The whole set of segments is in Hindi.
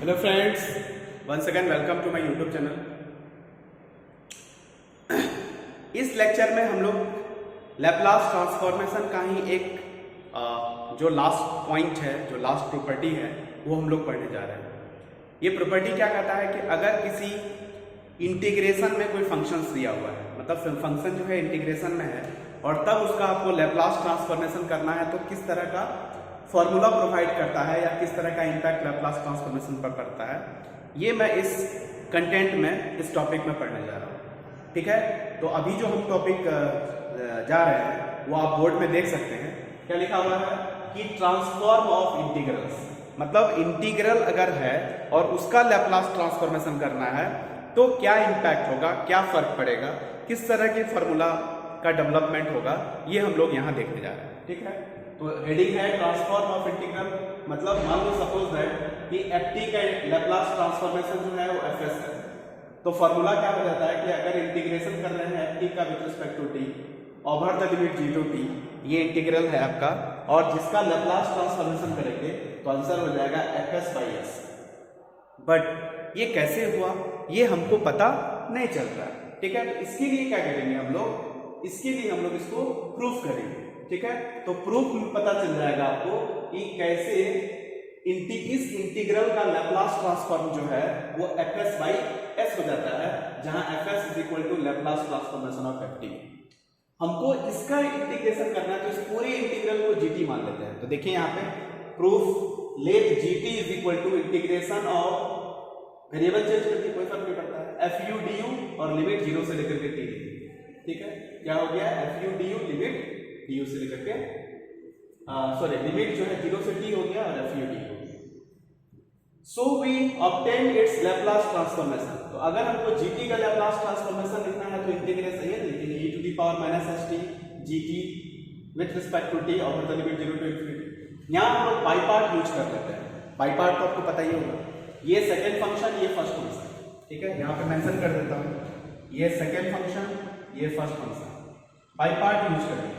Hello friends, once again welcome to my YouTube channel. इस लेक्चर में हम लोग लैपलास ट्रांसफॉर्मेशन का ही एक जो लास्ट पॉइंट है, जो लास्ट प्रॉपर्टी है, वो हम लोग पढ़ने जा रहे हैं। ये प्रॉपर्टी क्या कहता है कि अगर किसी इंटीग्रेशन में कोई फंक्शंस दिया हुआ है, मतलब फंक्शन जो है इंटीग्रेशन में है और तब उसका आपको लैपलास ट्रांसफॉर्मेशन करना है, तो किस तरह का फॉर्मूला प्रोवाइड करता है या किस तरह का इम्पैक्ट लैपलास ट्रांसफॉर्मेशन पर करता है, ये मैं इस कंटेंट में, इस टॉपिक में पढ़ने जा रहा हूँ। ठीक है, तो अभी जो हम टॉपिक जा रहे हैं वो आप बोर्ड में देख सकते हैं। क्या लिखा हुआ है कि ट्रांसफॉर्म ऑफ इंटीग्रल्स, मतलब इंटीग्रल अगर है और उसका लैपलास ट्रांसफॉर्मेशन करना है तो क्या इम्पैक्ट होगा, क्या फर्क पड़ेगा, किस तरह के फॉर्मूला का डेवलपमेंट होगा, ये हम लोग यहाँ देखने जा रहे हैं। ठीक है, तो हेडिंग है ट्रांसफॉर्म ऑफ इंटीग्रल, मतलब मान लो सपोज दैट कि एफ टी का लैपलास ट्रांसफॉर्मेशन जो है वो एफ एस है, तो फॉर्मूला क्या हो जाता है कि अगर इंटीग्रेशन कर रहे हैं एफ टी का with respect to T over the limit G to T, ये इंटीग्रल है आपका, और जिसका लैपलास ट्रांसफॉर्मेशन करेंगे तो आंसर हो जाएगा F S by S. But ये कैसे हुआ ये हमको पता नहीं चल रहा है। ठीक है, तो इसके लिए क्या करेंगे हम लोग, इसके लिए हम लोग इसको प्रूफ करेंगे। ठीक है, तो प्रूफ में पता चल जाएगा आपको कि कैसे इस इंटीग्रल का लैपलास ट्रांसफॉर्म जो है वो एफ एस बाई एस हो जाता है, जहां F S is equal to Laplace transformation of F T. हमको इसका इंटीग्रेशन करना है, तो इस पूरे इंटीग्रल को जीटी मान लेते हैं। तो देखिए यहाँ पे proof, let G T is equal to integration of, variable change करके कोई फर्क नहीं पड़ता है, एफ यू डी यू और लिमिट जीरो से लेकर के टी। ठीक है, क्या हो गया, F U D U limit D U से लेकर के, सॉरी लिमिट जो है जीरो से टी हो गया और एफ यू डी हो गया। So we obtain its Laplace transformation. तो अगर हमको जीटी का लैपलास ट्रांसफॉर्मेशन लिखना है तो इंटीग्रेशन ये लिखेंगे e to the power minus S T G T with respect to T over the limit zero to infinity. यहां हम लोग बाई पार्ट यूज कर लेते हैं। बाई पार्ट तो आपको पता ही होगा, ये सेकेंड फंक्शन, ये फर्स्ट फंक्शन। ठीक है, यहाँ पे मेंशन कर देता हूँ, ये सेकेंड फंक्शन, ये first function. By part use करेंगे।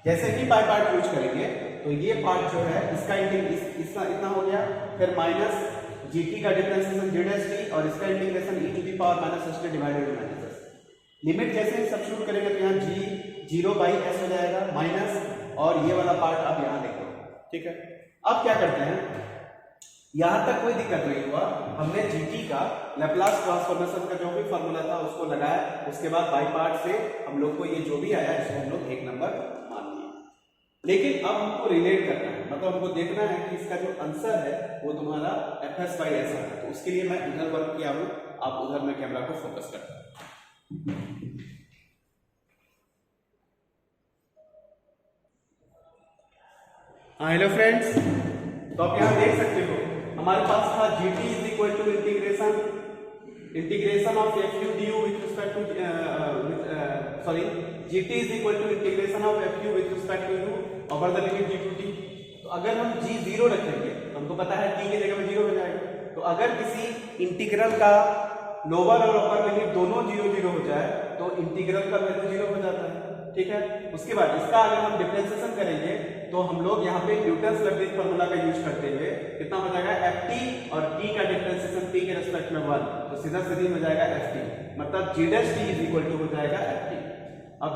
जैसे कि बाई पार्ट यूज करेंगे तो ये पार्ट जो है इसका इतना हो गया, फिर माइनस जीटी का डिफरेंशिएशन जेड एस टी और इसका integration E to the power minus S T divided by minus S. Limit जैसे ही सब्स्टिट्यूट करेंगे तो यहाँ जी जीरो बाई एस हो जाएगा माइनस, और ये वाला पार्ट आप यहाँ देखो। ठीक है, अब क्या करते हैं, यहां तक कोई दिक्कत नहीं हुआ, हमने जीटी का लैपलास ट्रांसफॉर्मेशन का जो भी फॉर्मूला था उसको लगाया, उसके बाद बाई पार्ट से हम लोग को ये जो भी आया इसको हम लोग एक नंबर मान लिया। लेकिन अब हमको रिलेट करना है, मतलब हमको देखना है कि इसका जो आंसर है वो तुम्हारा एफ एस बाई एस है। तो उसके लिए मैं इधर वर्क किया हूं, आप उधर में कैमरा को फोकस करते हैं। हाँ हेलो फ्रेंड्स, तो आप यहां देख सकते हो हमारे पास था G T is equal to integration of F U D U with respect to, sorry G T is equal to integration of F U with respect to U over the limit G to T. तो अगर हम जी जीरो रखेंगे तो हमको पता है टी की जगह में जीरो हो जाएगा। तो अगर किसी इंटीग्रल का लोअर और अपर लिमिट दोनों जीरो जीरो हो जाए तो इंटीग्रल का वैल्यू जीरो हो जाता है। ठीक है, उसके बाद इसका अगर हम डिफरेंशिएशन करेंगे तो हम लोग यहाँ पे न्यूटन्स लैप्लास फार्मूला का यूज करते हुए कितना हो जाएगा, एफ टी और टी का डिफरेंशिएशन टी के रिस्पेक्ट में 1, तो सीधा सीधी हो जाएगा एफ टी, मतलब G dash T is equal to हो जाएगा एफ टी। अब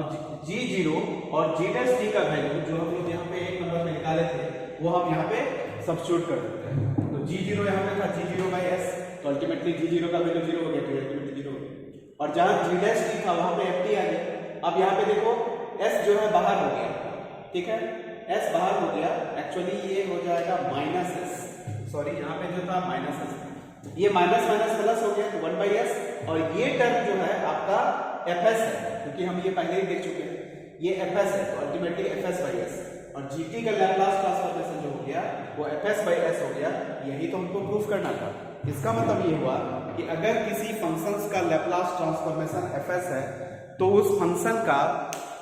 जी जीरो और जी डैश टी का वैल्यू जो हम लोग यहाँ पे एक नंबर में निकाले थे वो हम यहाँ पे सब्स्टिट्यूट कर देते हैं। तो जी जीरो यहाँ पे था जी जीरो बाई एस, तो अल्टीमेटली जी जीरो का वैल्यू जीरो हो गया, तो अल्टीमेटली जीरो हो गया, और जहाँ जी डैश टी था वहां पे एफ टी आ गया। अब यहाँ पे देखो एस जो है बाहर हो गया। ठीक है, एस बाहर हो गया, एक्चुअली ये हो जाएगा माइनस एस, सॉरी यहाँ पे जो था माइनस एस, ये माइनस माइनस प्लस हो गया तो 1 बाई एस, और ये टर्म जो है आपका एफ एस है, क्योंकि हम ये पहले ही देख चुके हैं, ये एफ एस है, तो ultimately F S by S, और जीटी का लैपलास ट्रांसफॉर्मेशन जो हो गया वो एफ एस बाई एस हो गया। यही तो हमको प्रूफ करना था। इसका मतलब ये हुआ कि अगर किसी फंक्शन का लैपलास ट्रांसफॉर्मेशन एफ एस है तो उस फंक्शन का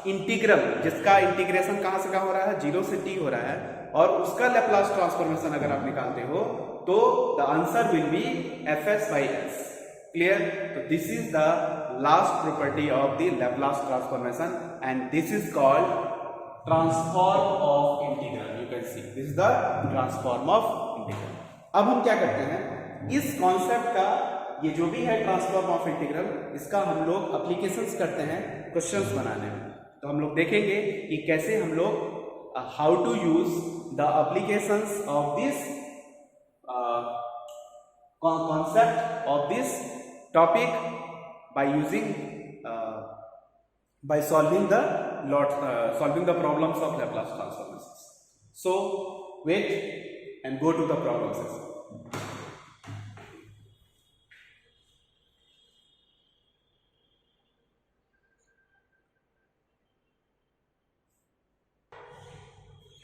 इंटीग्रल, जिसका इंटीग्रेशन कहां से कहां हो रहा है, जीरो से टी हो रहा है, और उसका लैपलास ट्रांसफॉर्मेशन अगर आप निकालते हो तो the answer will be F S by S. Clear? तो this is the last property of the Laplace transformation and this is called transform of integral. You can see this is the transform of integral. अब हम क्या करते हैं, इस कॉन्सेप्ट का ये जो भी है ट्रांसफॉर्म ऑफ इंटीग्रल, इसका हम लोग एप्लीकेशंस करते हैं क्वेश्चंस बनाने में। तो हम लोग देखेंगे कि कैसे हम लोग how to use the applications of this concept of this topic by using by solving the problems of Laplace transformations. So wait and go to the problem section.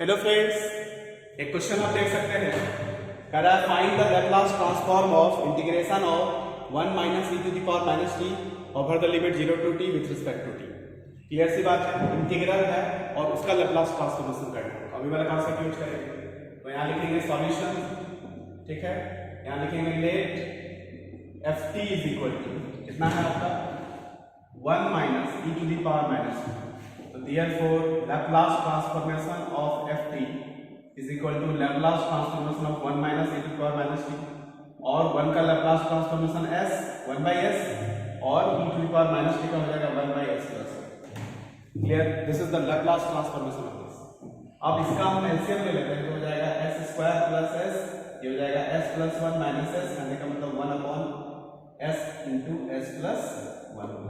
Hello friends, एक क्वेश्चन आप देख सकते हैं, कह रहा है find the Laplace transform of integration of 1 minus e to the power minus T over the limit 0 to t with respect to t। Clear सी बात है, इंटीग्रल है और उसका लैप्लास ट्रांसफॉर्मेशन करना है। अभी वाला कॉन्सेप्ट यूज करेंगे, तो यहाँ लिखेंगे सॉल्यूशन, ठीक है, यहाँ लिखेंगे let ft is equal to कितना है आपका 1 minus e to the power minus T. तो therefore Laplace transformation of ft is equal to Laplace transformation of 1 minus e to the power minus t, और 1 का Laplace transformation s 1 by s और e to the power minus t का हो जाएगा 1 by s plus। Clear, this is the Laplace transformation of this। अब इसका हम एलसीएम ले लेते हैं, तो हो जाएगा s स्क्वायर प्लस s, ये हो जाएगा s प्लस 1 माइनस s, कहने का मतलब 1 upon s into s plus 1।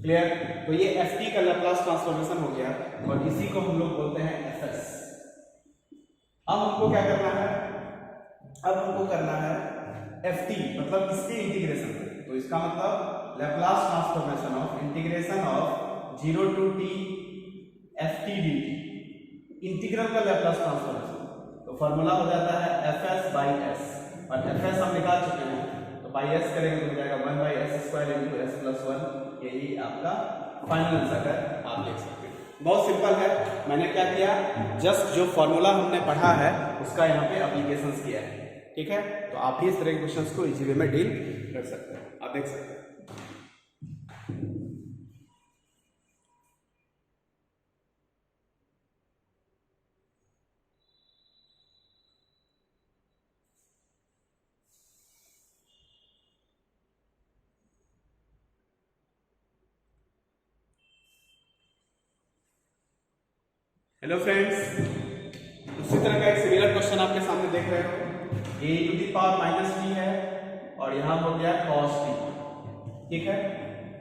Clear, तो ये ft का लैप्लास ट्रांसफॉर्मेशन हो गया और इसी को हम लोग बोलते हैं fs। अब हमको क्या करना है, अब हमको करना है ft मतलब इसके इंटीग्रेशन। तो इसका मतलब Laplace transformation of integration of 0 to t ft dt, integral का लैप्लास ट्रांसफॉर्मेशन। तो फॉर्मूला हो जाता है fs बाई s, और fs हम निकाल चुके हैं, तो बाई s करेंगे तो हो जाएगा 1 by s square into s plus 1। यही आपका फाइनल आंसर है, आप देख सकते हैं। बहुत सिंपल है, मैंने क्या किया, जस्ट जो फॉर्मूला हमने पढ़ा है उसका यहाँ पे एप्लीकेशंस किया है, ठीक है। तो आप भी इस तरह के क्वेश्चंस को इजी वे में डील कर सकते हैं, आप देख सकते हैं। हेलो फ्रेंड्स, उसी तरह का एक सिमिलर क्वेश्चन आपके सामने देख रहे हो, a to the power minus T है और यहाँ हो गया cos t, ठीक है।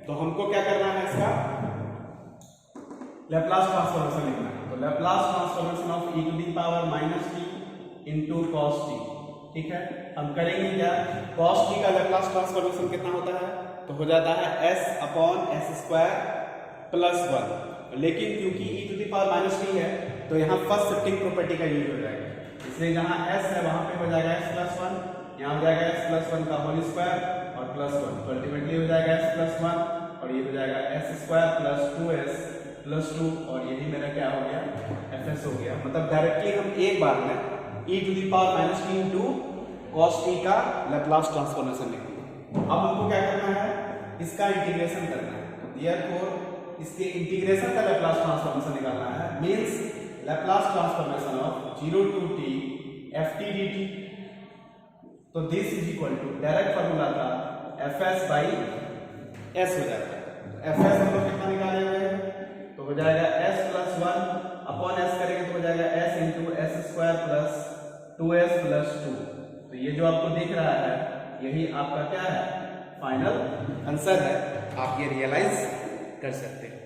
तो हमको क्या करना है, इसका लैप्लास ट्रांसफॉर्मेशन लिखना है। तो Laplace transformation of e to the power minus T into cos t, ठीक है। हम करेंगे क्या, cos t का लैप्लास ट्रांसफॉर्मेशन कितना होता है, तो हो जाता है s upon s square plus 1। लेकिन क्योंकि e to the power minus T है तो यहाँ फर्स्ट शिफ्टिंग प्रॉपर्टी का यूज हो जाएगा, इसलिए जहाँ s है वहां पे हो जाएगा s प्लस 1, यहाँ हो जाएगा s प्लस 1 का होल स्क्वायर और प्लस 1, तो अल्टीमेटली हो जाएगा s प्लस 1 और ये हो जाएगा s square plus 2s plus 2, और यही मेरा क्या हो गया, fs हो गया। मतलब डायरेक्टली हम एक बार में e to the power minus T into cos t का लैप्लास ट्रांसफॉर्मेशन लिखेंगे। अब हमको क्या करना है, इसका इंटीग्रेशन करना है। तो therefore इसके इंटीग्रेशन का लैप्लास ट्रांसफॉर्मेशन निकालना है, means Laplace transformation of 0 to t ft dt। तो this is equal to direct formula था fs बाई s हो जाता है। fs हम लोग कितना निकाले हुए हैं, तो हो जाएगा s प्लस 1 अपॉन s करेंगे तो हो जाएगा s into s square plus 2s plus 2। तो ये जो आपको दिख रहा है यही आपका क्या है, फाइनल आंसर है। आप ये रियलाइज कर सकते हैं।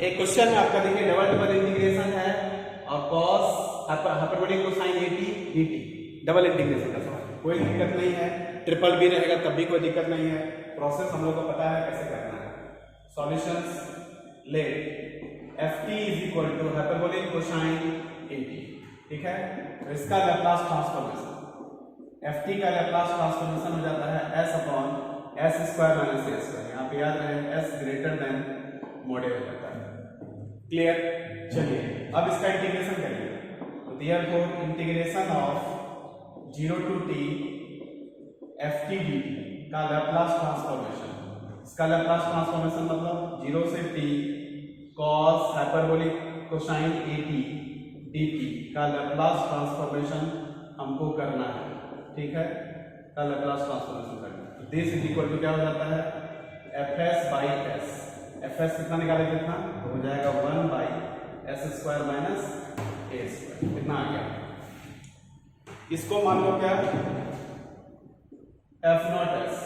एक क्वेश्चन है आपका, देखिए डबल डबल इंटीग्रेशन है और cos hyperbolic cosine at dt, double integration का सवाल, कोई दिक्कत नहीं है, ट्रिपल भी रहेगा तब भी कोई दिक्कत नहीं है। प्रोसेस हम लोग को पता है कैसे करना है। Solutions let ft is equal to hyperbolic cosine at, ठीक है। तो इसका लैप्लास ट्रांसफॉर्मेशन, ft का लैप्लास ट्रांसफॉर्मेशन हो जाता है s upon s square minus a square, यहाँ पे याद रहे s ग्रेटर देन मॉडल हो जाता है। क्लियर, चलिए अब इसका इंटीग्रेशन करिए। तो therefore integration of 0 to t ft dt का लैप्लास ट्रांसफॉर्मेशन इसका लैप्लास ट्रांसफॉर्मेशन मतलब 0 से t cos hyperbolic cosine at dt का लैप्लास ट्रांसफॉर्मेशन हमको करना है, ठीक है, का लैप्लास ट्रांसफॉर्मेशन करना है। तो दिस इज इक्वल टू क्या हो जाता है, fs बाई s। fs कितना निकाले कितना, तो हो जाएगा 1 by s square minus a square, कितना आ गया। इसको मान लो क्या, f नॉट s।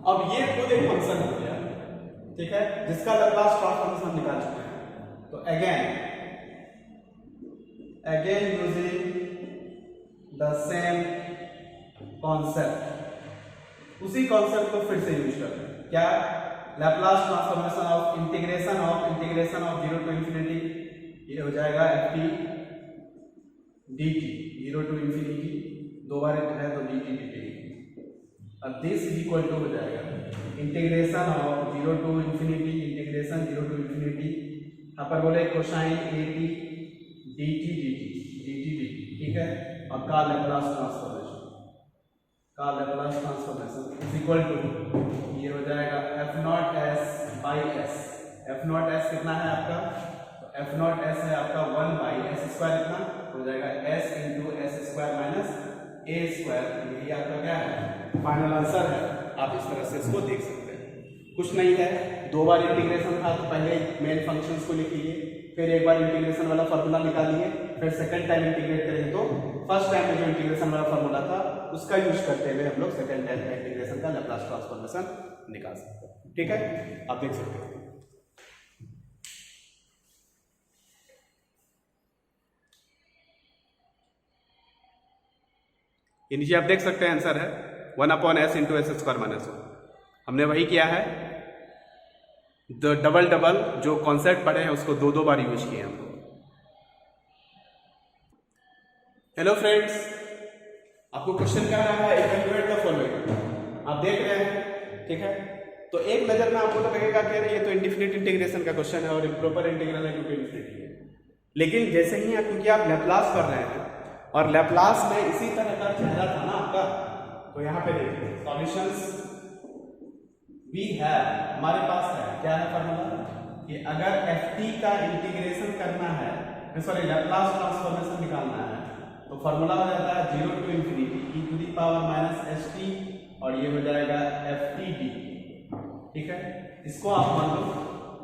अब ये खुद एक फंक्शन हो गया, ठीक है, जिसका लैप्लास ट्रांसफॉर्मेशन हम निकाल चुके हैं। तो again using the same concept, उसी कॉन्सेप्ट को फिर से यूज करते हैं। क्या, Laplace transformation of integration of 0 to infinity, ये हो जाएगा ft dt, 0 टू इंफिनिटी, दो बार है तो dt dt। अब दिस इज इक्वल टू हो जाएगा integration of 0 to infinity, integration 0 to infinity, यहाँ पर बोले कोसाइन at dt dt, ठीक है, और का Laplace transformation is equal to, ये हो जाएगा f naught s by s। f naught s कितना है आपका, तो f नॉट s है आपका 1 बाई s स्क्वायर, कितना हो जाएगा s into s square minus a square. ये आपका क्या है, फाइनल आंसर है। आप इस तरह से इसको देख सकते हैं, कुछ नहीं है, दो बार इंटीग्रेशन था तो पहले मेन फंक्शंस को लिख लिए, फिर एक बार इंटीग्रेशन वाला फार्मूला निकालिए, फिर सेकंड टाइम इंटीग्रेट करेंगे तो फर्स्ट टाइम में जो इंटीग्रेशन वाला फार्मूला था उसका यूज करते हुए हम लोग सेकंड टाइम का इंटीग्रेशन का लैप्लास ट्रांसफॉर्मेशन निकाल सकते हैं, ठीक है, आप देख सकते हैं। ये नीचे आप देख सकते हैं आंसर है 1/s into S square minus 1। हमने वही किया है, डबल जो कॉन्सेप्ट पढ़े हैं उसको दो बार यूज किए हम लोग। हेलो फ्रेंड्स, आपको क्वेश्चन कह रहा है इवैल्यूएट द फॉलोइंग, आप देख रहे हैं, ठीक है। तो एक नजर में आपको तो लगेगा कि ये तो इंडिफिनिट इंटीग्रेशन का क्वेश्चन है और इम्प्रॉपर इंटीग्रल है क्योंकि इंफिनिटी है, लेकिन जैसे ही क्योंकि आप लैप्लास कर रहे हैं और लैप्लास में इसी तरह का चेहरा था ना आपका, तो यहाँ पे देखिए सॉल्यूशंस वी है, हमारे पास है क्या है फार्मूला, कि अगर ft का इंटीग्रेशन करना है, सॉरी लैप्लास ट्रांसफॉर्मेशन निकालना है, तो फार्मूला हो जाता है 0 to infinity e to the power minus st, और ये हो जाएगा ft dt, ठीक है। इसको आप मान लो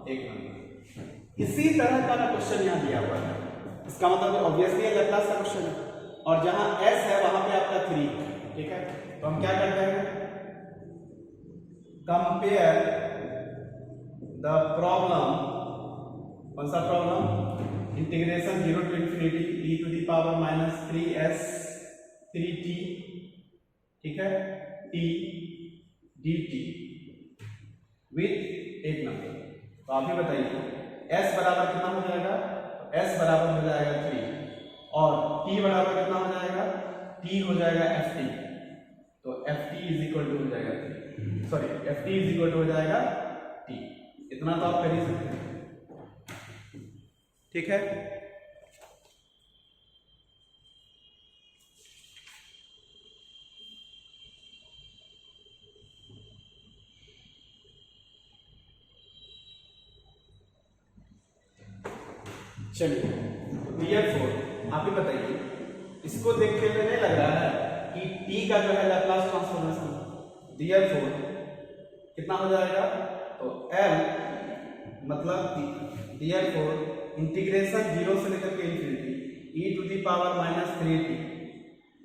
एक नंबर। इसी तरह का क्वेश्चन यहाँ दिया हुआ है, इसका मतलब ऑब्वियसली लैप्लास का क्वेश्चन है, और जहां s है वहां पे आपका 3, ठीक है। तो हम क्या करते हैं, कंपेयर द प्रॉब्लम, कौन सा problem, integration 0 to infinity e to the power minus 3s 3t, ठीक है, t dt विथ एक नंबर। तो आप ही बताइए s बराबर कितना हो जाएगा, तो s बराबर हो जाएगा 3 और t बराबर कितना हो जाएगा, t हो जाएगा ft, तो ft इज इक्वल टू हो जाएगा 3, sorry ft is equal to हो जाएगा t, इतना तो आप कर ही सकते हैं, ठीक है। चलिए क्लियर 4, आप ही बताइए, इसको देखते हुए नहीं लग रहा है कि t का जो है लैप्लास ट्रांसफॉर्मेशन डियर 4 कितना हो जाएगा, तो l मतलब डियर 4 इंटीग्रेशन 0 से लेकर के infinity e to the power minus 3t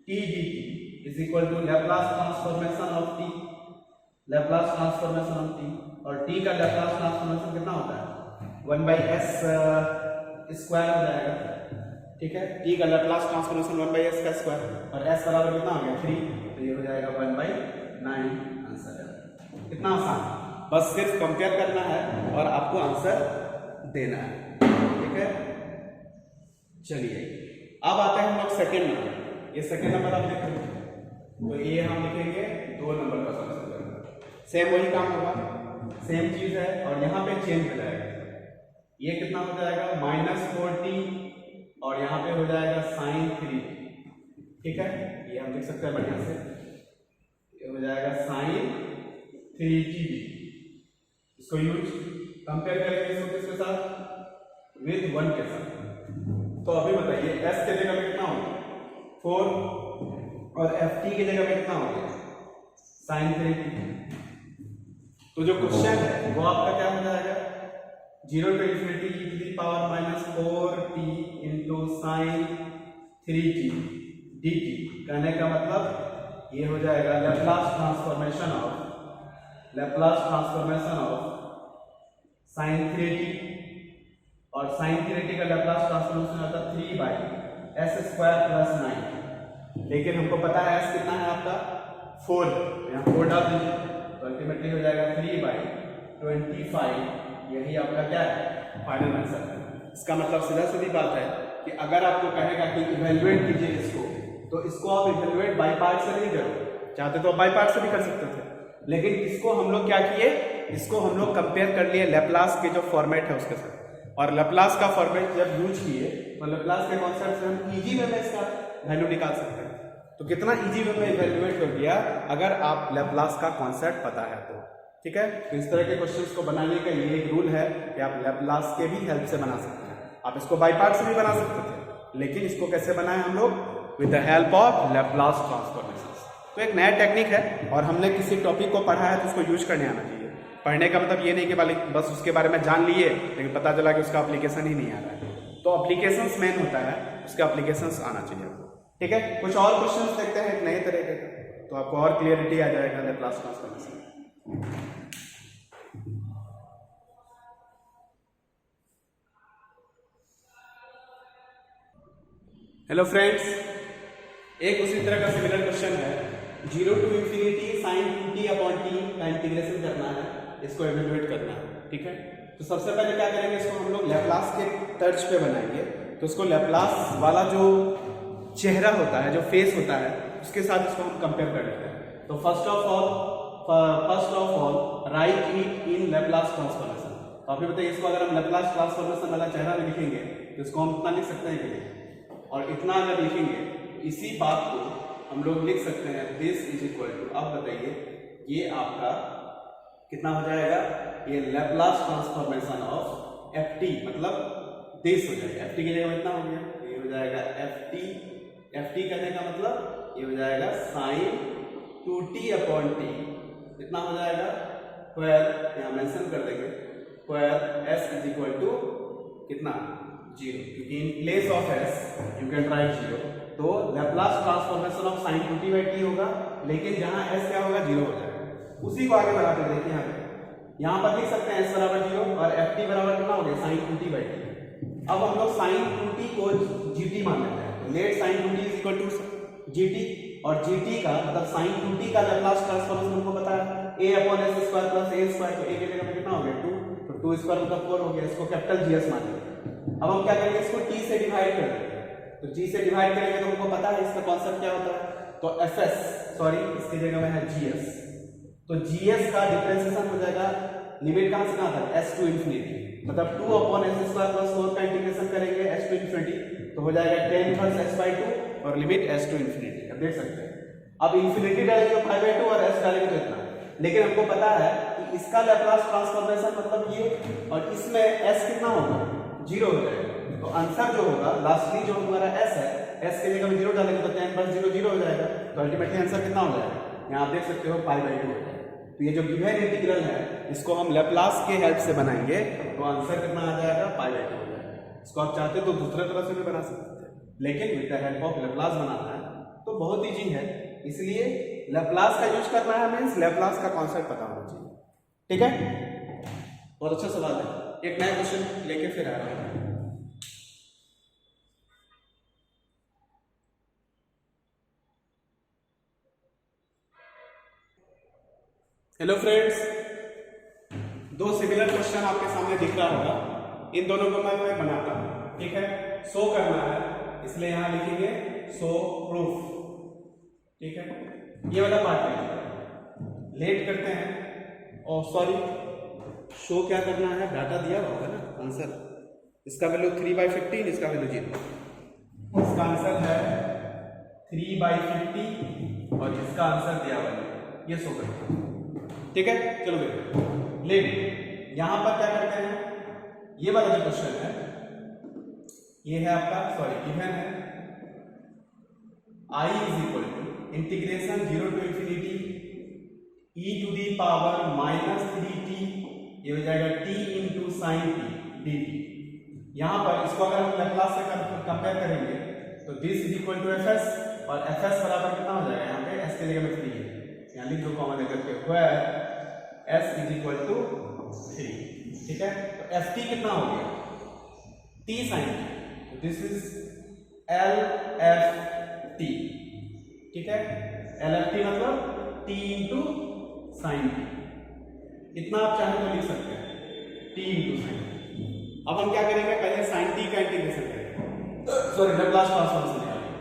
t dt is equal to Laplace transformation of t, Laplace transformation of t, और t का लैप्लास ट्रांसफॉर्मेशन कितना होता है 1/s स्क्वायर हो जाएगा, ठीक है। t का लैप्लास ट्रांसफॉर्मेशन 1/s का स्क्वायर, और s बराबर कितना हो गया 3, तो ये हो जाएगा 1/9 आंसर है। कितना आसान, बस सिर्फ कंपेयर करना है और आपको आंसर देना है, ठीक है। चलिए अब आते हैं हम लोग सेकेंड नंबर। ये सेकेंड नंबर आप देख रहे हैं, तो ये हम लिखेंगे 2 नंबर का सॉल्यूशन, सेम वही काम होगा, सेम चीज है, और यहाँ पे चेंज हो जाएगा, ये कितना हो जाएगा -4t और यहाँ पे हो जाएगा sin 3, ठीक है। ये हम लिख सकते हैं बढ़िया से, ये हो जाएगा sin 3GB। इसको यूज कंपेयर करेंगे इसको किसके साथ, विद 1 के साथ। तो अभी बताइए s के जगह में कितना होगा 4 और ft की जगह में कितना होगा sin 3t। तो जो क्वेश्चन है वो आपका क्या हो जाएगा 0 to infinity e to the power minus 4t into sin 3t dt। कहने का मतलब ये हो जाएगा Laplace transformation of sin 3t, और sin 3t का लैप्लास ट्रांसफॉर्मेशन आता है 3 बाई s स्क्वायर प्लस 9। लेकिन हमको पता है s कितना है आपका 4, यहाँ 4 डाल दीजिए तो अल्टीमेटली हो जाएगा 3 बाई 25। यही आपका क्या है फाइनल आंसर है। इसका मतलब सीधा सीधी बात है कि अगर आपको कहेगा कि इवेल्युएट कीजिए इसको, तो इसको आप इवेल्युएट बाई पार्ट से नहीं करो, चाहते तो बाई पार्ट से भी कर सकते थे, लेकिन इसको हम लोग क्या किए, इसको हम लोग कंपेयर कर लिए लैप्लास के जो फॉर्मेट है उसके साथ। और लैप्लास का फॉर्मेट जब यूज किए तो लैप्लास के कॉन्सेप्ट से हम इजी वे में इसका वैल्यू निकाल सकते हैं। तो कितना इजी वे में इवेल्युएट हो गया अगर आप लैप्लास का कॉन्सेप्ट पता है तो, ठीक है। तो इस तरह के क्वेश्चंस को बनाने का ये एक रूल है कि आप लैप्लास के भी हेल्प से बना सकते हैं। आप इसको बाई पार्ट से भी बना सकते थे, लेकिन इसको कैसे बनाए हम लोग with the help of Laplace transformation. तो एक नया टेक्निक है और हमने किसी टॉपिक को पढ़ा है तो उसको यूज करने आना चाहिए। पढ़ने का मतलब ये नहीं कि बस उसके बारे में जान लिए लेकिन पता चला कि उसका एप्लीकेशन ही नहीं आ रहा है। तो एप्लीकेशंस मेन होता है, उसका एप्लीकेशंस आना चाहिए, ठीक है। कुछ और क्वेश्चंस देखते हैं एक नए तरीके का, तो आपको और क्लियरिटी आ जाएगा लैप्लास ट्रांसफॉर्मेशन। हेलो फ्रेंड्स, एक उसी तरह का सिमिलर क्वेश्चन है 0 to infinity sin 2t upon t का इंटीग्रेशन करना है, इसको इवेल्युएट करना है, ठीक है। तो सबसे पहले क्या करेंगे, इसको हम लोग लैप्लास के तर्ज पे बनाएंगे। तो इसको लैप्लास वाला जो चेहरा होता है, जो फेस होता है, उसके साथ इसको हम कंपेयर कर लेते हैं। तो first of all right it in Laplace transformation. तो आप बताइए इसको अगर हम लैप्लास ट्रांसफॉर्मेशन वाला चेहरा में लिखेंगे तो इसको हम इतना लिख सकते हैं कि नहीं, और इतना अगर लिखेंगे इसी बात को हम लोग लिख सकते हैं दिस इज इक्वल टू, अब बताइए ये आपका कितना हो जाएगा, ये लैप्लास ट्रांसफॉर्मेशन ऑफ ft, मतलब दिस हो जाएगा। ft की जगह में इतना हो गया, ये हो जाएगा ft कहने का मतलब ये हो जाएगा sin 2t अपॉन t, कितना हो जाएगा स्क्वायर, यहाँ मेंशन कर देंगे square s is equal to कितना 0, क्योंकि in place of s you can write 0। तो Laplace transformation of sin 2t by t होगा, लेकिन जहां s क्या होगा 0 हो जाएगा। उसी को आगे बढ़ाते हैं, देखिए यहाँ पर लिख सकते हैं s बराबर 0 और ft बराबर कितना हो गया sin 2t by t। अब हम लोग sin 2t को gt मान लेते हैं, तो let sin 2t is equal to gt, और gt का मतलब sin 2t का लैप्लास ट्रांसफॉर्मेशन हमको पता है a upon s square plus a square, तो a की जगह में कितना हो गया 2, तो 2 स्क्वायर मतलब 4 हो गया। इसको कैपिटल GS मान लेंगे। अब हम क्या करेंगे, इसको t से डिवाइड कर देंगे। तो g से डिवाइड करेंगे तो हमको पता है इसका कॉन्सेप्ट क्या होता है, तो इसकी जगह में है gs। तो gs का डिफरेंशिएशन हो जाएगा, लिमिट कहां से कहां तक s टू इंफिनिटी, मतलब 2 अपॉन s स्क्वायर प्लस 4 का इंटीग्रेशन करेंगे s टू इंफिनिटी, तो हो जाएगा 10 इनवर्स s by 2 और लिमिट s टू इंफिनिटी। अब देख सकते हैं, अब इंफिनिटी डालेंगे तो 5 by 2 और s डालेंगे तो इतना, लेकिन हमको पता है कि इसका लैप्लास ट्रांसफॉर्मेशन मतलब ये, और इसमें s कितना होगा 0 हो जाएगा। तो आंसर जो होगा लास्टली जो हमारा s है, s की जगह में 0 डालेंगे तो 10 पर 0 0 हो जाएगा, तो अल्टीमेटली आंसर कितना हो जाएगा, यहाँ आप देख सकते हो पाई बाई 2 हो जाएगा। तो ये जो गिवन इंटीग्रल है इसको हम लैप्लास के हेल्प से बनाएंगे तो आंसर कितना आ जाएगा पाई बाई 2 हो जाएगा। इसको आप चाहते तो दूसरे तरह से भी बना सकते हैं, लेकिन with the help of Laplace बनाना है तो बहुत ईजी है, इसलिए लैप्लास का यूज करना है, मींस लैप्लास का कॉन्सेप्ट पता होना चाहिए, ठीक है। बहुत अच्छा सवाल है, एक नया क्वेश्चन लेके फिर आ रहा है। हेलो फ्रेंड्स, दो सिमिलर क्वेश्चन आपके सामने दिख रहा होगा, इन दोनों को मैं बनाता हूं, ठीक है। शो करना है इसलिए यहां लिखेंगे शो प्रूफ, ठीक है। ये वाला पार्ट है, लेट करते हैं, और सॉरी शो क्या करना है, डाटा दिया होगा ना आंसर, इसका वैल्यू 3/15, इसका वैल्यू 0, इसका आंसर है 3/50 और इसका आंसर दिया हुआ है, ये शो करना, ठीक है, चलो देखो। लेकिन यहां पर क्या करते हैं, ये वाला जो क्वेश्चन है ये है आपका, सॉरी गिवन है I is equal to integration 0 to infinity e to the power -3t, ये हो जाएगा t into sine T dt। यहां पर इसको अगर हम लैप्लास से कंपेयर करेंगे तो this is equal to F S, और एफ एस बराबर कितना हो जाएगा, यहाँ पे एस के जगह में 3 है, यहाँ लिख दो कॉमन लेकर के, where S is equal to 3। ठीक है, तो एफ टी कितना हो गया, टी साइन टी, तो this is L F T. ठीक है, एल एफ टी मतलब टी इंटू साइन टी, इतना आप चाहे तो लिख सकते हैं, टी इंटू साइन टी। अब हम क्या करेंगे, पहले साइन टी का इंटीग्रेशन करेंगे, सॉरी लैप्लास ट्रांसफॉर्मेशन निकालेंगे।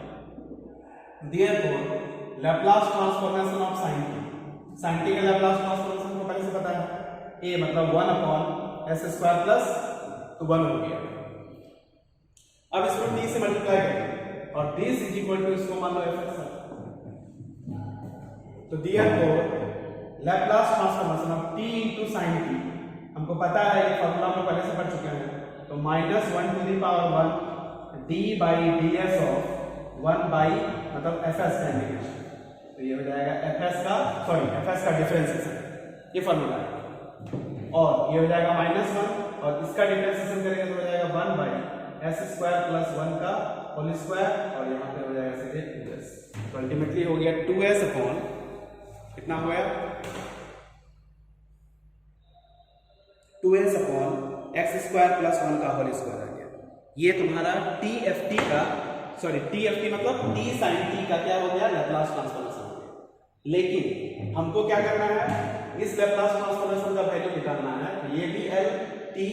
Therefore Laplace transformation of sine T, sine T का लैप्लास ट्रांसफॉर्मेशन को पहले से पता है, a मतलब 1 अपॉन एस स्क्वायर प्लस तो 1 हो गया। अब इसको t से मल्टीप्लाई करेंगे और दिस इज इक्वल टू इसको मान लो एफ एक्स, तो therefore Laplace transformation of t into sine T, हमको पता है ये फॉर्मूला हम पहले से पढ़ चुके हैं, तो -1 to the power 1 d by D S of 1 by मतलब एफ एस का इंटीग्रेशन, तो ये हो जाएगा एफ एस का, सॉरी एफ एस का डिफरेंशिएशन, ये फॉर्मूला है, और ये हो जाएगा -1 और इसका डिफरेंशिएशन करेंगे तो हो जाएगा 1 बाई एस स्क्वायर प्लस 1 का होल स्क्वायर, और यहाँ पे हो जाएगा सीधे 2s, तो अल्टीमेटली हो गया 2s अपॉन कितना हो गया, 2s upon x square plus 1 का होल स्क्वायर आ गया। ये तुम्हारा टी एफ टी का, सॉरी टी एफ टी मतलब टी साइन टी का क्या हो गया, लैप्लास ट्रांसफॉर्मेशन हो गया। लेकिन हमको क्या करना है, इस लैप्लास ट्रांसफॉर्मेशन का वैल्यू निकालना है, तो ये भी एल टी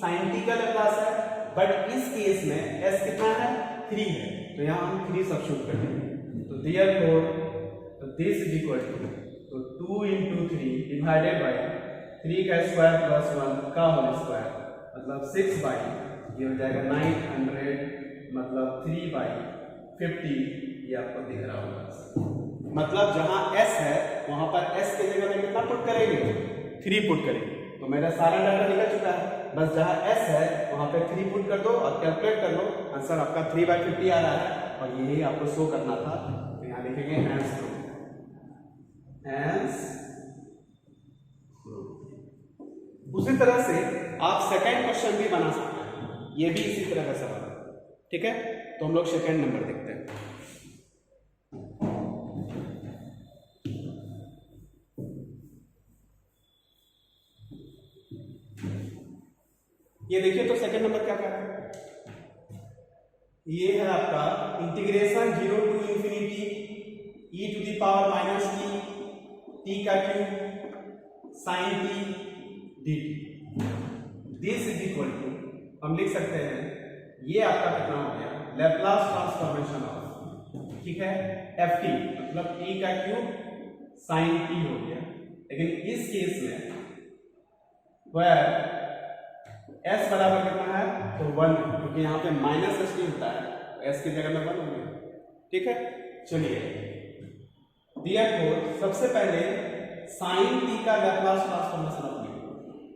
साइन टी का लैप्लास है, बट इस केस में एस कितना है, 3 है, तो यहाँ हम 3 सब्स्टिट्यूट कर देंगे, तो देयरफॉर तो दिस इज इक्वल टू, तो 2 इंटू 3 डिवाइडेड बाई 3 का स्क्वायर प्लस 1 का होल स्क्वायर मतलब 6 बाई, ये हो जाएगा 900 मतलब 3 बाई 50, ये आपको दिख रहा होगा। मतलब जहां s है वहां पर s के जगह में कितना पुट करेंगे, 3 पुट करेंगे, तो मेरा सारा डाटा निकल चुका है, बस जहां s है वहां पे 3 पुट कर दो और कैलकुलेट कर लो, आंसर आपका 3/50 आ रहा है, और यही आपको शो करना था, तो यहाँ लिखेंगे हैंस प्रूफ, हैंस प्रूफ। उसी तरह से आप सेकंड क्वेश्चन भी बना सकते हैं, ये भी इसी तरह का सवाल है। ठीक है, तो हम लोग सेकंड नंबर देखते हैं। ये देखिए तो सेकंड नंबर क्या कर रहा है, ये है आपका integration 0 to infinity e to the power minus T का cube sine T D, this is equal to, हम लिख सकते हैं ये आपका कितना हो गया, लैप्लास ट्रांसफॉर्मेशन ऑफ, ठीक है, एफ टी मतलब टी का क्यूब साइन टी हो गया। लेकिन इस केस में where s बराबर कितना है, तो 1, क्योंकि यहाँ पे माइनस एस टी होता है, तो s की जगह में 1 हो गया। ठीक है, चलिए देयरफॉर सबसे पहले साइन टी का लैप्लास ट्रांसफॉर्मेशन अपने,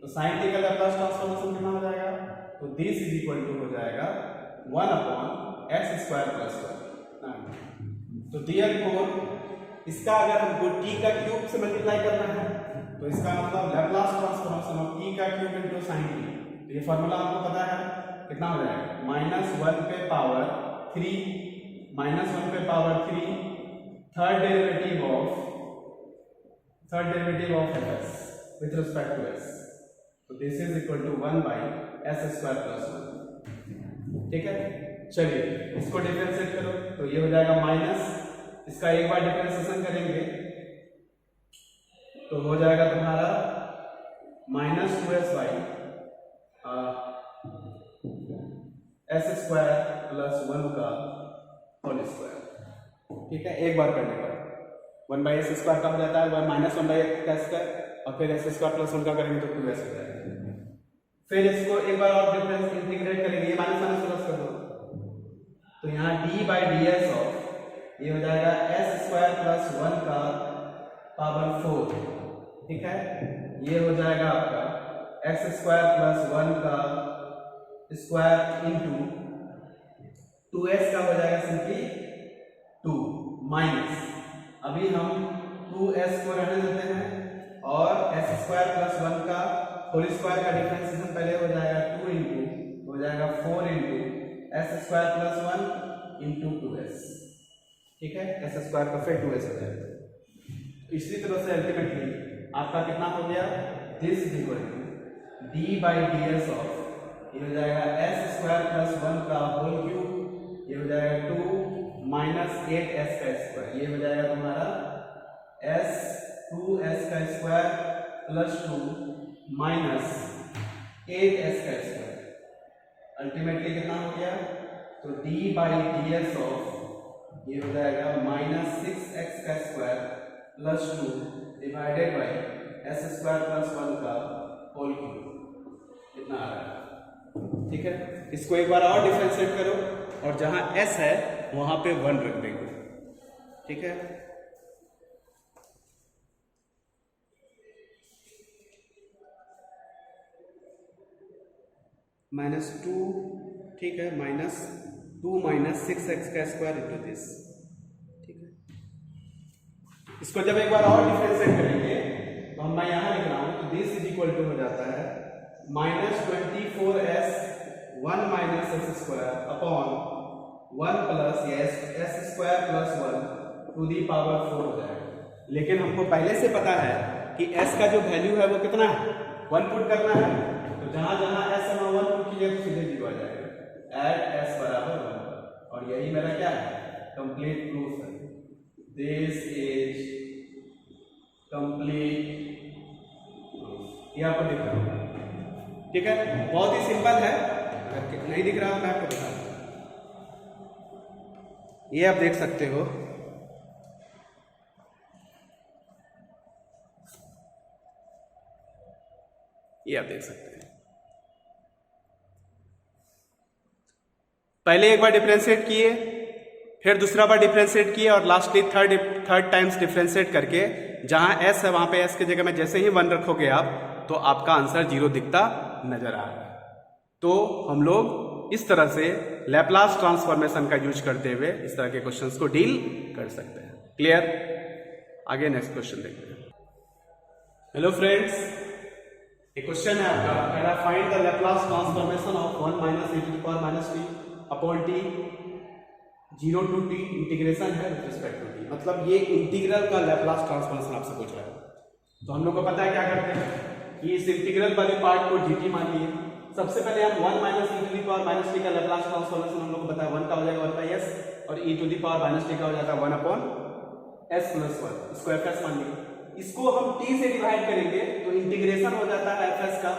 तो साइन टी का लैप्लास ट्रांसफॉर्मेशन कितना हो जाएगा, तो दिस इज इक्वल टू हो जाएगा 1 अपॉन एक्स स्क्वायर प्लस 1। तो देयरफॉर इसका अगर हमको t का क्यूब से मल्टीप्लाई करना है, तो इसका मतलब लैप्लास ट्रांसफॉर्मेशन ऑफ t का क्यूब इनटू sin t, तो ये फार्मूला आपको पता है कितना हो जाएगा, -1 पे पावर 3, -1 पे power 3 third derivative of fs with respect to s, तो this is equal to 1 by S square plus 1। ठीक है, चलिए इसको डिफरेंशिएट करो, तो ये हो जाएगा माइनस, इसका एक बार डिफरेंशिएशन करेंगे तो हो जाएगा तुम्हारा -2s by S square plus 1 का होल स्क्वायर। ठीक है, एक बार करने पर 1 बाई एस स्क्वायर का हो जाता है, -1 बाई एक्स स्क्वायर, और फिर एस स्क्वायर प्लस 1 का करेंगे तो 2s हो जाएगा। फिर इसको एक बार और डिफरेंस इंटीग्रेट करेंगे, ये माइनस प्लस कर दो, तो यहाँ d by D S of, ये हो जाएगा एस स्क्वायर प्लस 1 का पावर 4 ठीक है, ये हो जाएगा आपका एक्स स्क्वायर प्लस 1 का स्क्वायर इंटू 2s का हो जाएगा सिंपली 2 माइनस, अभी हम 2s को रहने देते हैं और s स्क्वायर प्लस 1 का होल स्क्वायर का डिफरेंशिएशन पहले हो जाएगा 2 इंटू हो जाएगा 4 into s square plus 1 into 2s, ठीक है, s स्क्वायर का फिर 2s हो जाएगा। इसी तरह से अल्टीमेटली आपका कितना हो गया, this is equal to d by D S of, ये हो जाएगा s स्क्वायर प्लस 1 का होल क्यूब, ये हो जाएगा 2 माइनस 8s का स्क्वायर, ये हो जाएगा तुम्हारा s 2s का स्क्वायर प्लस 2 माइनस 8s का स्क्वायर, अल्टीमेटली कितना हो गया, तो d by D S of ये हो जाएगा माइनस 6x का square plus 2 divided by s square plus 1 का होल क्यूब, कितना आ रहा है, ठीक है। इसको एक बार और डिफरेंशिएट करो और जहां s है वहां पे 1 रख देंगे, ठीक है। -2, ठीक है, -2 माइनस 6x का स्क्वायर इंटू दिस, ठीक है। इसको जब एक बार और डिफरेंशिएट करेंगे तो हम मैं यहां लिख रहा हूं, तो दिस इज इक्वल टू हो जाता है -24s 1 minus s square upon 1 plus s square plus 1 to the power 4 हो जाएगा। लेकिन हमको पहले से पता है कि s का जो वैल्यू है वो कितना है, 1 पुट करना है, तो जहां जहां s है 1 पुट कीजिए तो सीधे 0 आ जाएगा एट s बराबर 1, और यही मेरा क्या है, कंप्लीट प्रूफ है। दिस इज कंप्लीट, ये आपको दिख रहा होगा, ठीक है, बहुत ही सिंपल है, अगर नहीं दिख रहा मैं आपको बता दूं, ये आप देख सकते हो, ये आप देख सकते हैं। पहले एक बार डिफरेंशिएट किए, फिर दूसरा बार डिफरेंशिएट किए और लास्टली थर्ड टाइम्स डिफरेंशिएट करके जहां s है वहां पे s की जगह में जैसे ही 1 रखोगे आप तो आपका आंसर 0 दिखता नजर आ रहा है। तो हम लोग इस तरह से लैप्लास ट्रांसफॉर्मेशन का यूज करते हुए इस तरह के क्वेश्चंस को डील कर सकते हैं। क्लियर? आगे नेक्स्ट क्वेश्चन देखते हैं। हेलो फ्रेंड्स, एक क्वेश्चन है आपका, कह रहा find the Laplace transformation of 1 minus e to the power minus t upon t 0 to t integration है विद रिस्पेक्ट टू t, मतलब ये इंटीग्रल का लैप्लास ट्रांसफॉर्मेशन आपसे पूछ रहा है। तो हम लोग को पता है क्या करते हैं कि इस इंटीग्रल वाले पार्ट को dt मान लिए। सबसे पहले हम 1 minus e to the power minus t का लैप्लास ट्रांसफॉर्मेशन हम लोग को पता है 1 का हो जाएगा 1 बाई s और e to the power minus t का हो जाता है 1 अपॉन s प्लस 1, इसको fs मान लिए। इसको हम t से डिवाइड करेंगे तो इंटीग्रेशन हो जाता है fs का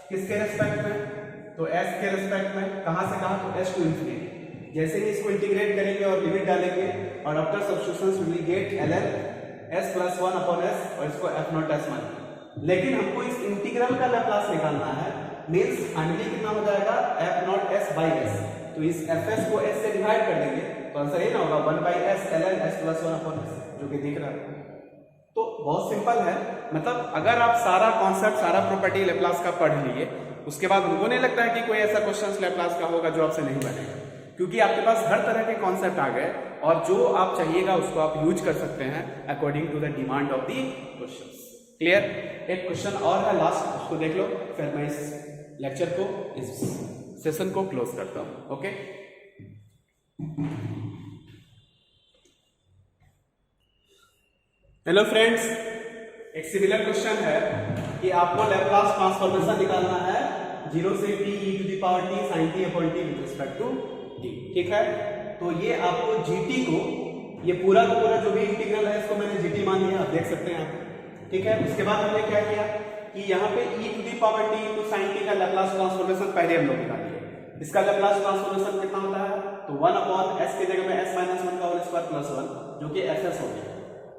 किसके रेस्पेक्ट में, तो s के रेस्पेक्ट में, कहां से कहां, तो s टू इंफिनिटी। जैसे ही इसको इंटीग्रेट करेंगे और लिमिट डालेंगे और after substitution we will get ln s plus 1 upon s और इसको f नॉट s मानेंगे। लेकिन हमको इस इंटीग्रल का लैप्लास निकालना है, मींस फाइनली कितना हो जाएगा f naught s by s, तो इस fs को s से डिवाइड कर देंगे तो आंसर ये ना होगा 1 by s ln s plus 1 upon s, जो कि दिख रहा है। तो बहुत सिंपल है, मतलब अगर आप सारा कॉन्सेप्ट सारा प्रॉपर्टी लैप्लास का पढ़ लिए उसके बाद उनको नहीं लगता है कि कोई ऐसा क्वेश्चन लैप्लास का होगा जो आपसे नहीं बनेगा, क्योंकि आपके पास हर तरह के कॉन्सेप्ट आ गए और जो आप चाहिएगा उसको आप यूज कर सकते हैं according to the demand of the questions. Clear? एक क्वेश्चन और है लास्ट, उसको देख लो, फिर मैं इस लेक्चर को, इस सेशन को क्लोज करता हूं। ओके, हेलो फ्रेंड्स, एक सिमिलर क्वेश्चन है कि आपको लैप्लास ट्रांसफॉर्मेशन निकालना है 0 से t e to the power t sin t upon t with respect to t, ठीक है। तो ये आपको gt को, ये पूरा का पूरा जो भी इंटीग्रल है इसको मैंने gt मान लिया, आप देख सकते हैं आप, ठीक है। उसके बाद हमने क्या किया कि यहाँ पे e to the power t into sin t का लैप्लास ट्रांसफॉर्मेशन पहले हम लोग निकाल लिए। इसका लैप्लास ट्रांसफॉर्मेशन कितना होता है, तो 1 अपॉन s की जगह में s माइनस 1 का होल स्क्वायर प्लस 1, जो कि fs हो गया।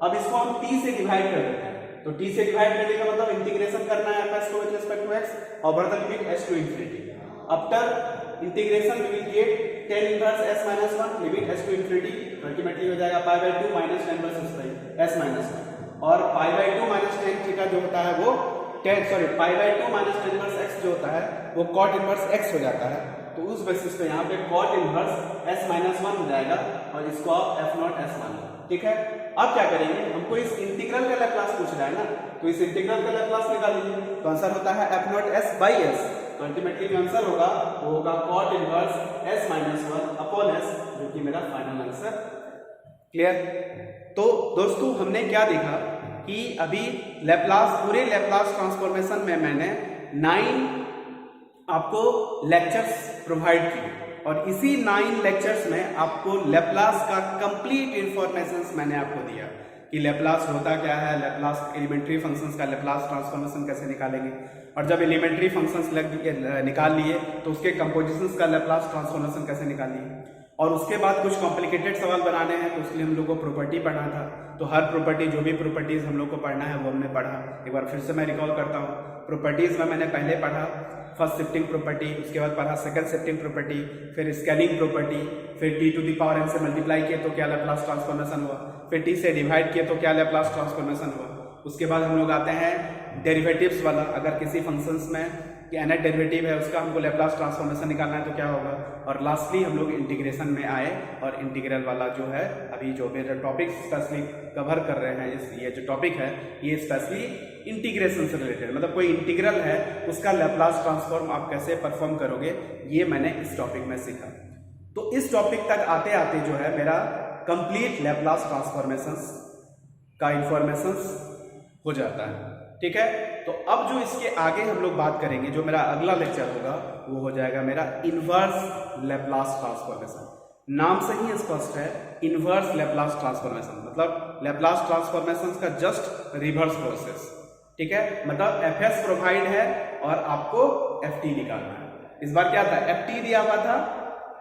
अब इसको हम t से डिवाइड कर देते हैं, तो t से डिवाइड करने का मतलब इंटीग्रेशन करना है fs को विद रिस्पेक्ट टू x और बढ़ता limit s to infinity. After integration we will get tan inverse s minus 1 limit s to infinity, ultimately हो जाएगा pi by 2 minus tan inverse s minus 1। और pi by 2 minus tan theta जो होता है वो pi by 2 minus tan inverse X जो होता है वो कॉट इनवर्स एक्स हो जाता है। तो उस बेसिस पे यहाँ पे cot inverse S minus one हो जाएगा और इसको आप एफ नॉट एस मान लो। ठीक है, अब क्या करेंगे, हमको इस इंटीग्रल का लैप्लास पूछ रहा है ना, तो इस इंटीग्रल का लैप्लास निकालिए। तो आंसर होता है F not S by S. तो अल्टीमेटली जो आंसर होगा वो होगा cot inverse S minus one upon S, जो कि मेरा फाइनल आंसर। क्लियर? तो दोस्तों हमने क्या देखा कि अभी लैप्लास, पूरे लैप्लास ट्रांसफॉर्मेशन में मैंने 9 आपको लेक्चर्स प्रोवाइड किए और इसी 9 लेक्चर्स में आपको लैप्लास का कंप्लीट इंफॉर्मेशन मैंने आपको दिया कि लैप्लास होता क्या है, लैप्लास एलिमेंट्री फंक्शंस का लैप्लास ट्रांसफॉर्मेशन कैसे निकालेंगे, और जब एलिमेंट्री फंक्शंस निकाल लिए तो उसके कंपोजिशंस का लैप्लास ट्रांसफॉर्मेशन कैसे निकालिए, और उसके बाद कुछ कॉम्प्लिकेटेड सवाल बनाने हैं तो उसके लिए हम लोग को प्रॉपर्टी पढ़ना था। तो हर प्रॉपर्टी, जो भी प्रॉपर्टीज हम लोग को पढ़ना है वो हमने पढ़ा। एक बार फिर से मैं रिकॉल करता हूँ, प्रॉपर्टीज में मैंने पहले पढ़ा फर्स्ट शिफ्टिंग प्रॉपर्टी, उसके बाद पढ़ा सेकंड शिफ्टिंग प्रॉपर्टी, फिर स्केलिंग प्रॉपर्टी, फिर T to the power n से मल्टीप्लाई किए तो क्या लैप्लास ट्रांसफॉर्मेशन हुआ, फिर t से डिवाइड किए तो क्या लैप्लास ट्रांसफॉर्मेशन हुआ। उसके बाद हम लोग आते हैं डेरिवेटिव्स वाला, अगर किसी फंक्शंस में कि nth डेरिवेटिव है उसका हमको लैप्लास ट्रांसफॉर्मेशन निकालना है तो क्या होगा। और लास्टली हम लोग इंटीग्रेशन में आए और इंटीग्रल वाला जो है अभी जो मेरे टॉपिक स्पेशली कवर कर रहे हैं, ये जो टॉपिक है ये स्पेशली इंटीग्रेशन से रिलेटेड, मतलब कोई इंटीग्रल है उसका लैप्लास ट्रांसफॉर्म आप कैसे परफॉर्म करोगे, ये मैंने इस टॉपिक में सीखा। तो इस टॉपिक तक आते आते जो है मेरा कंप्लीट लैप्लास ट्रांसफॉर्मेशंस का इंफॉर्मेशंस हो जाता है। ठीक है, तो अब जो इसके आगे हम लोग बात करेंगे, जो मेरा अगला लेक्चर होगा वो हो जाएगा मेरा इनवर्स लैप्लास ट्रांसफॉर्मेशन। नाम से ही स्पष्ट है, इनवर्स लैप्लास ट्रांसफॉर्मेशन मतलब लैप्लास ट्रांसफॉर्मेशन का जस्ट रिवर्स प्रोसेस। ठीक है, मतलब एफएस प्रोवाइड है और आपको एफटी निकालना है। इस बार क्या था, एफटी दिया हुआ था,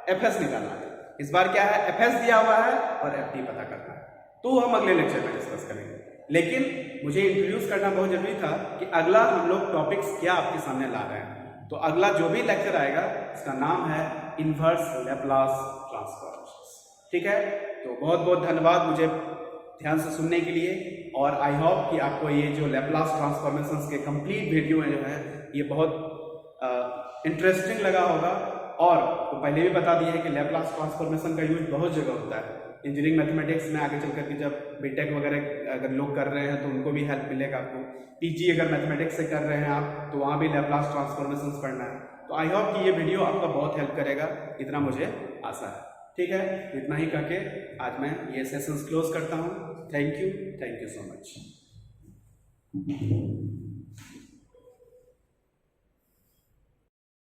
एफएस निकालना है। इस बार क्या है, एफएस दिया हुआ है और एफटी पता करना है। तो हम अगले लेक्चर में डिस्कस करेंगे, लेकिन मुझे इंट्रोड्यूस करना बहुत जरूरी था कि अगला हम लोग टॉपिक्स क्या आपके सामने ला रहे हैं। तो अगला जो भी लेक्चर आएगा इसका नाम है इनवर्स लैप्लास ट्रांसफॉर्मेशन। ठीक है, तो बहुत बहुत धन्यवाद मुझे ध्यान से सुनने के लिए, और आई होप कि आपको ये जो लैप्लास ट्रांसफॉर्मेशन के कंप्लीट वीडियो है जो है ये बहुत इंटरेस्टिंग लगा होगा। और तो पहले भी बता दिया है कि लैप्लास ट्रांसफॉर्मेशन का यूज बहुत जगह होता है इंजीनियरिंग मैथमेटिक्स में। आगे चल करके जब बीटेक वगैरह अगर लोग कर रहे हैं तो उनको भी हेल्प मिलेगा आपको। पीजी अगर मैथमेटिक्स से कर रहे हैं आप तो वहाँ भी लैप्लास ट्रांसफॉर्मेशन पढ़ना है। तो आई होप कि ये वीडियो आपका बहुत हेल्प करेगा, इतना मुझे आशा है। ठीक है, इतना ही करके आज मैं ये सेशंस क्लोज करता हूँ। Thank you so much.